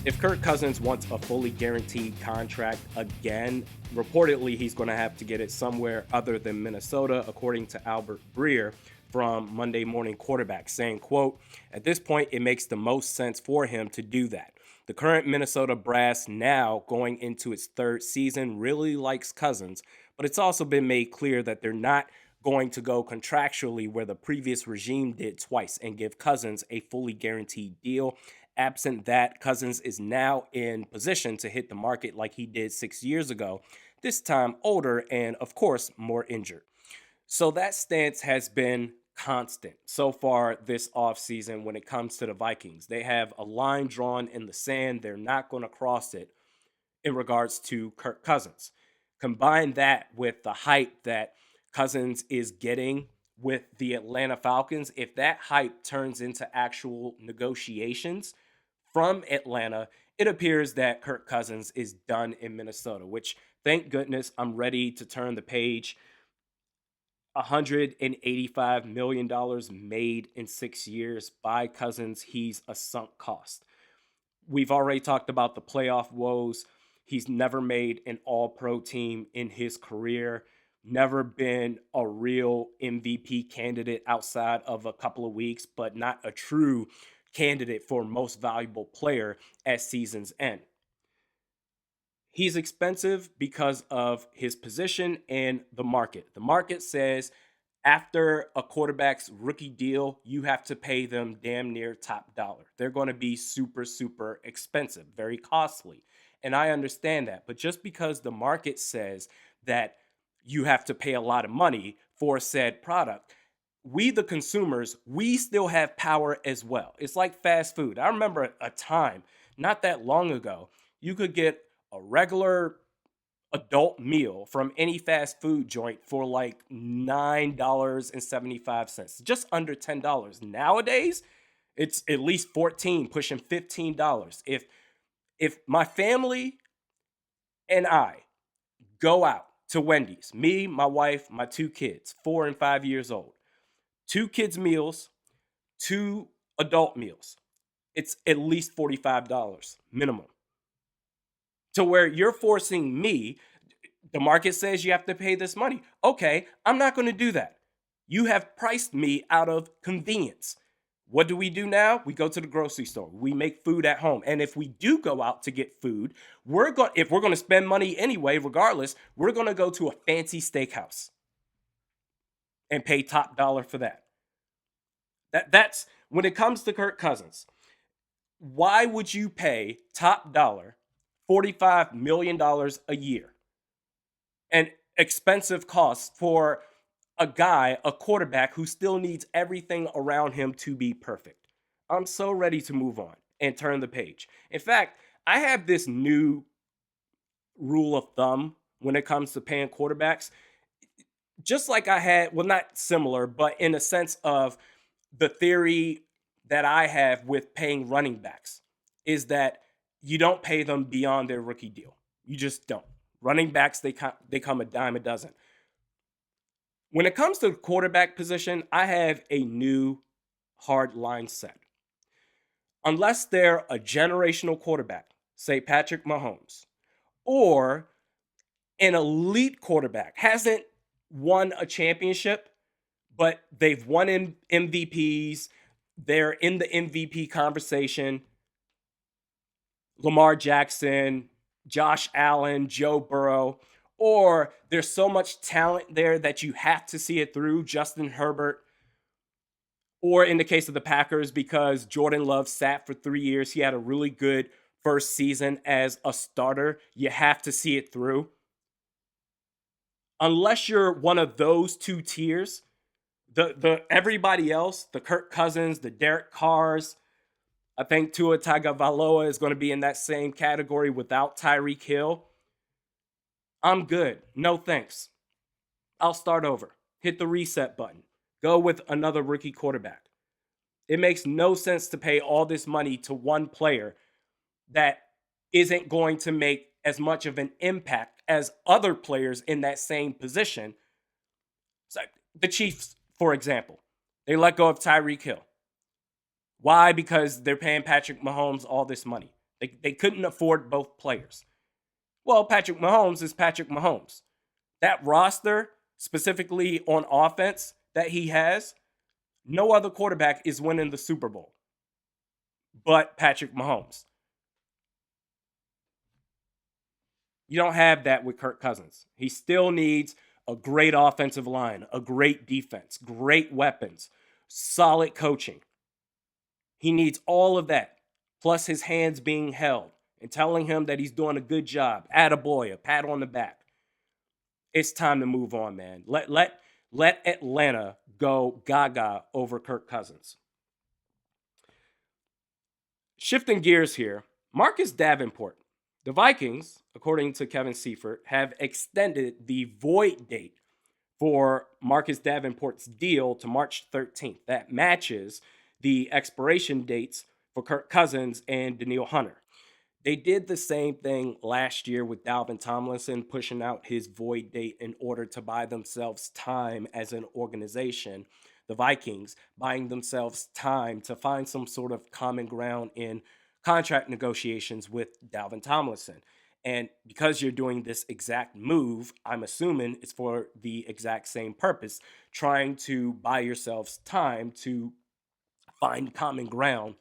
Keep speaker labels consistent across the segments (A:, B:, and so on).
A: If Kirk Cousins wants a fully guaranteed contract again, reportedly he's going to have to get it somewhere other than Minnesota, according to Albert Breer from Monday Morning Quarterback, saying, quote, "At this point, it makes the most sense for him to do that. The current Minnesota brass, now going into its third season, really likes Cousins, but it's also been made clear that they're not going to go contractually where the previous regime did twice and give Cousins a fully guaranteed deal. Absent that, Cousins is now in position to hit the market like he did 6 years ago, this time older and, of course, more injured." So that stance has been constant so far this offseason when it comes to the Vikings. They have a line drawn in the sand. They're not going to cross it in regards to Kirk Cousins. Combine that with the hype that Cousins is getting with the Atlanta Falcons. If that hype turns into actual negotiations from Atlanta, it appears that Kirk Cousins is done in Minnesota, which, thank goodness, I'm ready to turn the page. $185 million made in 6 years by Cousins. He's a sunk cost. We've already talked about the playoff woes. He's never made an all pro team in his career, never been a real MVP candidate outside of a couple of weeks, but not a true candidate for most valuable player at season's end. He's expensive because of his position and the market. The market says after a quarterback's rookie deal, you have to pay them damn near top dollar. They're going to be super, super expensive, very costly. And I understand that. But just because the market says that you have to pay a lot of money for said product, we, the consumers, we still have power as well. It's like fast food. I remember a time not that long ago, you could get a regular adult meal from any fast food joint for like $9.75, just under $10. Nowadays, it's at least 14, pushing $15. If my family and I go out to Wendy's, me, my wife, my two kids, 4 and 5 years old, two kids meals, two adult meals, it's at least $45 minimum. To where you're forcing me, the market says you have to pay this money. Okay, I'm not going to do that. You have priced me out of convenience. What do we do now? We go to the grocery store. We make food at home. And if we do go out to get food, if we're going to spend money anyway, regardless, we're going to go to a fancy steakhouse and pay top dollar for that. That's when it comes to Kirk Cousins. Why would you pay top dollar $45 million a year and expensive costs for a guy, a quarterback who still needs everything around him to be perfect? I'm so ready to move on and turn the page. In fact, I have this new rule of thumb when it comes to paying quarterbacks. Just like I had, well, not similar, but in a sense of the theory that I have with paying running backs is that you don't pay them beyond their rookie deal. You just don't. Running backs, they come a dime a dozen. When it comes to the quarterback position, I have a new hard line set. Unless they're a generational quarterback, say Patrick Mahomes, or an elite quarterback, hasn't won a championship, but they've won MVPs, they're in the MVP conversation. Lamar Jackson, Josh Allen, Joe Burrow, or there's so much talent there that you have to see it through, Justin Herbert, or in the case of the Packers, because Jordan Love sat for 3 years, he had a really good first season as a starter, you have to see it through. Unless you're one of those two tiers, the everybody else, the Kirk Cousins, the Derek Carrs, I think Tua Tagovailoa is going to be in that same category without Tyreek Hill. I'm good. No thanks. I'll start over. Hit the reset button. Go with another rookie quarterback. It makes no sense to pay all this money to one player that isn't going to make as much of an impact as other players in that same position. So the Chiefs, for example, they let go of Tyreek Hill. Why? Because they're paying Patrick Mahomes all this money. They couldn't afford both players. Well, Patrick Mahomes is Patrick Mahomes. That roster, specifically on offense, that he has, no other quarterback is winning the Super Bowl but Patrick Mahomes. You don't have that with Kirk Cousins. He still needs a great offensive line, a great defense, great weapons, solid coaching. He needs all of that, plus his hands being held and telling him that he's doing a good job. Attaboy, a pat on the back. It's time to move on, man. Let Atlanta go gaga over Kirk Cousins. Shifting gears here, Marcus Davenport. The Vikings, according to Kevin Seifert, have extended the void date for Marcus Davenport's deal to March 13th. That matches the expiration dates for Kirk Cousins and Danielle Hunter. They did the same thing last year with Dalvin Tomlinson, pushing out his void date in order to buy themselves time as an organization. The Vikings buying themselves time to find some sort of common ground in contract negotiations with Dalvin Tomlinson. And because you're doing this exact move, I'm assuming it's for the exact same purpose, trying to buy yourselves time to find common ground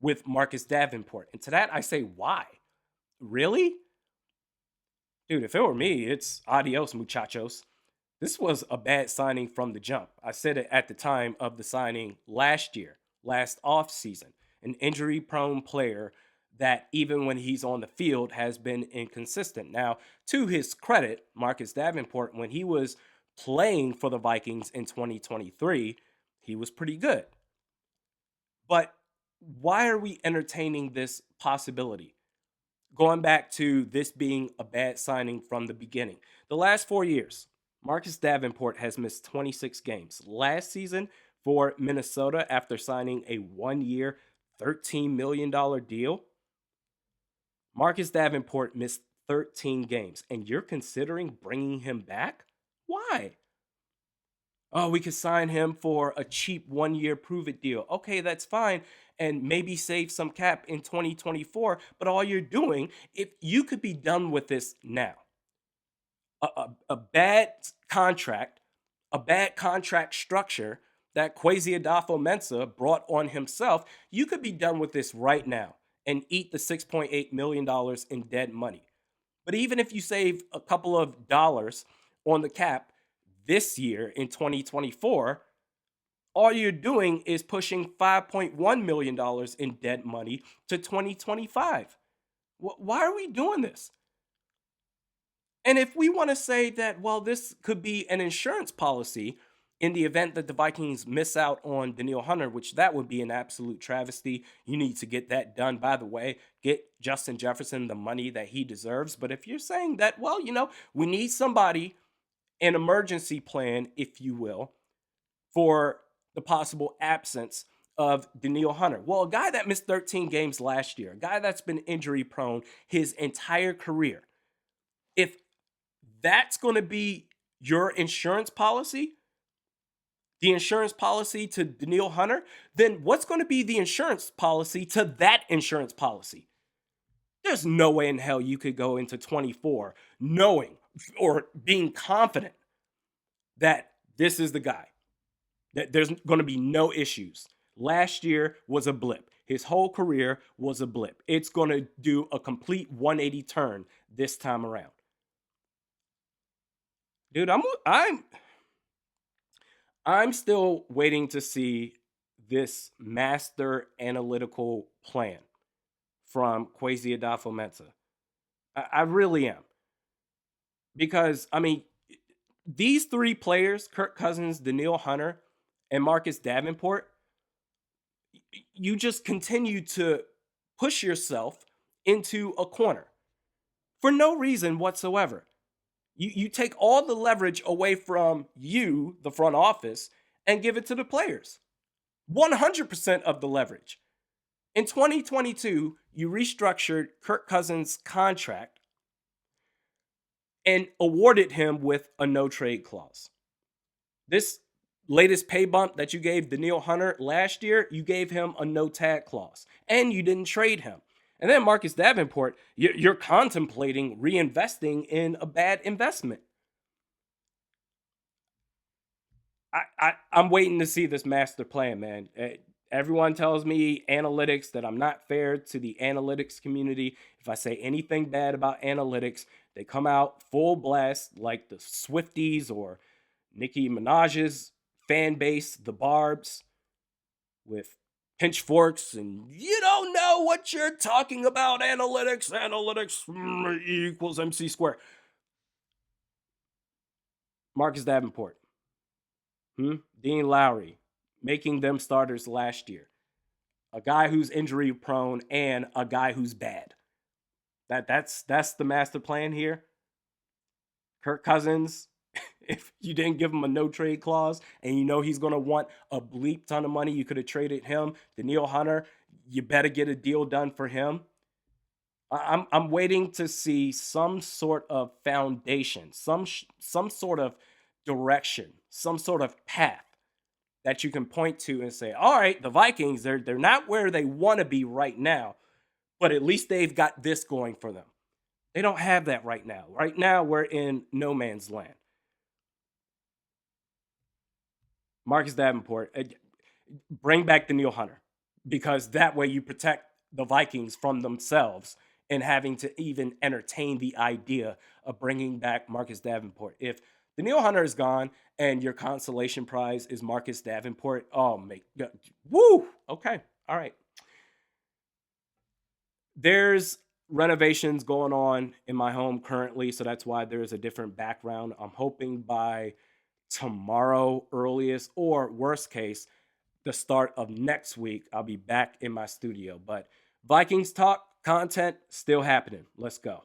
A: with Marcus Davenport. And to that, I say, why? Really? Dude, if it were me, it's adios, muchachos. This was a bad signing from the jump. I said it at the time of the signing last year, last offseason. An injury prone player that, even when he's on the field, has been inconsistent. Now, to his credit, Marcus Davenport, when he was playing for the Vikings in 2023, he was pretty good. But why are we entertaining this possibility? Going back to this being a bad signing from the beginning. The last 4 years, Marcus Davenport has missed 26 games. Last season for Minnesota, after signing a 1-year, $13 million deal, Marcus Davenport missed 13 games. And you're considering bringing him back? Why? Oh, we could sign him for a cheap 1-year prove-it deal. Okay, that's fine. And maybe save some cap in 2024. But all you're doing, if you could be done with this now, a bad contract, a bad contract structure that Kwesi Adolfo-Mensah brought on himself, you could be done with this right now and eat the $6.8 million in dead money. But even if you save a couple of dollars on the cap this year in 2024, all you're doing is pushing $5.1 million in dead money to 2025. Why are we doing this? And if we want to say that, well, this could be an insurance policy in the event that the Vikings miss out on Danielle Hunter, which that would be an absolute travesty. You need to get that done. By the way, get Justin Jefferson the money that he deserves. But if you're saying that, well, we need somebody, an emergency plan, if you will, for the possible absence of Danielle Hunter. Well, a guy that missed 13 games last year, a guy that's been injury prone his entire career, if that's going to be your insurance policy, the insurance policy to Danielle Hunter, then what's going to be the insurance policy to that insurance policy? There's no way in hell you could go into 24 knowing or being confident that this is the guy, that there's going to be no issues. Last year was a blip. His whole career was a blip. It's going to do a complete 180 turn this time around. Dude, I'm still waiting to see this master analytical plan from Kwesi Adolfo-Mensah. I really am. Because, these three players, Kirk Cousins, Danielle Hunter, and Marcus Davenport, you just continue to push yourself into a corner for no reason whatsoever. You take all the leverage away from you, the front office, and give it to the players. 100% of the leverage. In 2022, you restructured Kirk Cousins' contract and awarded him with a no-trade clause. This latest pay bump that you gave Danielle Hunter last year, you gave him a no-tag clause, and you didn't trade him. And then Marcus Davenport, you're contemplating reinvesting in a bad investment. I'm waiting to see this master plan, man. Everyone tells me analytics that I'm not fair to the analytics community. If I say anything bad about analytics, they come out full blast like the Swifties or Nicki Minaj's fan base, the Barbs, with pitchforks, and you don't know what you're talking about. Analytics equals MC squared. Marcus Davenport, Dean Lowry, making them starters last year. A guy who's injury prone and a guy who's bad. That's the master plan here. Kirk Cousins, if you didn't give him a no trade clause and you know he's going to want a bleep ton of money, you could have traded him. Daniil Hunter, you better get a deal done for him. I'm waiting to see some sort of foundation, some sort of direction, some sort of path that you can point to and say, all right, the Vikings, they're not where they want to be right now, but at least they've got this going for them. They don't have that right now. Right now, we're in no man's land. Marcus Davenport, bring back the Neil Hunter, because that way you protect the Vikings from themselves and having to even entertain the idea of bringing back Marcus Davenport. If Daniil Hunter is gone and your consolation prize is Marcus Davenport, oh, woo, okay, all right. There's renovations going on in my home currently, so that's why there's a different background. I'm hoping by tomorrow earliest, or worst case, the start of next week, I'll be back in my studio. But Vikings talk content still happening. Let's go.